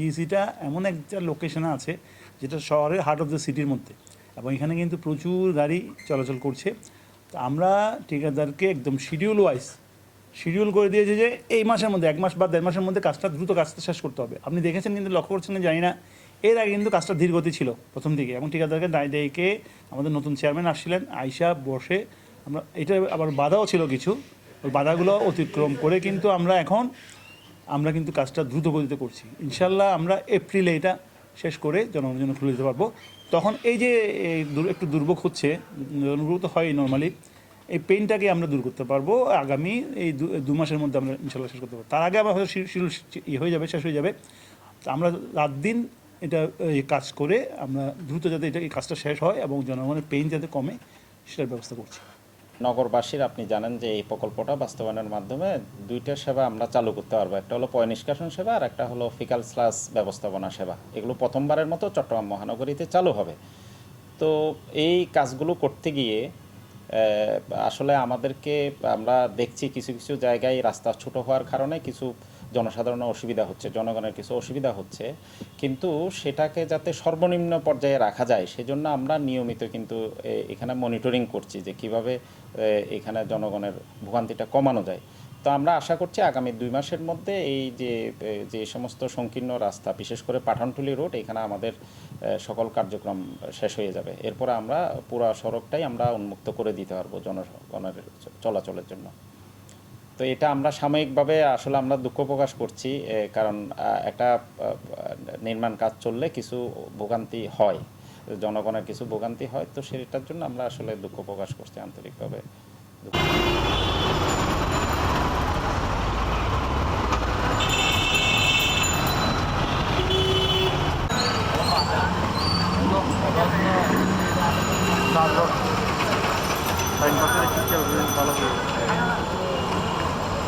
জিইসিটা এমন একটা লোকেশনে আছে যেটা শহরের হার্ট অফ দ্য সিটির মধ্যে, এবং এখানে কিন্তু প্রচুর গাড়ি চলাচল করছে। তো আমরা ঠিকাদারকে একদম শিডিউল করে দিয়েছে যে এই মাসের মধ্যে 1 মাস বা 1.5 মাসের মধ্যে কাজটা শেষ করতে হবে। আপনি দেখেছেন কিন্তু, লক্ষ্য করছেন না জানি না, এর আগে কিন্তু কাজটা ধীরগতি ছিল প্রথম দিকে, এবং ঠিকাদারকে ডেকে আমাদের নতুন চেয়ারম্যান আসছিলেন, আইসা বসে আমরা, এটা আবার বাধাও ছিল কিছু, ওই বাধাগুলো অতিক্রম করে কিন্তু আমরা কিন্তু কাজটা দ্রুত গতিতে করছি। ইনশাল্লাহ আমরা এপ্রিলে এটা শেষ করে জনগণের জন্য খুলে দিতে পারবো। তখন এই যে একটু দুর্ভোগ হচ্ছে, দুর্ভোগ তো হয় নর্মালি, এই পেইনটাকে আমরা দূর করতে পারবো আগামী এই 2 মাসের মধ্যে আমরা ইনশাল্লাহ শেষ করতে পারবো। তার আগে আবার হয়তো শেষ হয়ে যাবে। তো আমরা রাত দিন এটা কাজ করে আমরা দ্রুত যাতে এই কাজটা শেষ হয় এবং জনগণের পেইন যাতে কমে সেটার ব্যবস্থা করছি। নগরবাসীর আপনি জানেন যে এই প্রকল্পটা বাস্তবায়নের মাধ্যমে 2টা সেবা আমরা চালু করতে পারবো। একটা হলো পয় নিষ্কাশন সেবা আর একটা হলো ফিকাল স্লাস ব্যবস্থাপনা সেবা। এগুলো প্রথমবারের মতো চট্টগ্রাম মহানগরীতে চালু হবে। তো এই কাজগুলো করতে গিয়ে আসলে আমরা দেখছি কিছু কিছু জায়গায় রাস্তা ছোট হওয়ার কারণে কিছু জনসাধারণের অসুবিধা হচ্ছে, জনগণের কিছু অসুবিধা হচ্ছে, কিন্তু সেটাকে যাতে সর্বনিম্ন পর্যায়ে রাখা যায় সেজন্য আমরা নিয়মিত কিন্তু এখানে মনিটরিং করছি যে কিভাবে এখানে জনগণের ভোগান্তিটা কমানো যায়। তো আমরা আশা করছি আগামী 2 মাসের মধ্যে এই যে সমস্ত সংকীর্ণ রাস্তা, বিশেষ করে পাঠানটুলি রোড, এখানে আমাদের সকল কার্যক্রম শেষ হয়ে যাবে। এরপরে আমরা পুরো সড়কটাই আমরা উন্মুক্ত করে দিতে পারবো জনগণের চলাচলের জন্য। তো এটা আমরা সাময়িকভাবে আসলে আমরা দুঃখ প্রকাশ করছি, কারণ একটা নির্মাণ কাজ চললে কিছু ভোগান্তি হয়, জনগণের কিছু ভোগান্তি হয়। তো সেটার জন্য আমরা আসলে দুঃখ প্রকাশ করছি আন্তরিকভাবে। ভালো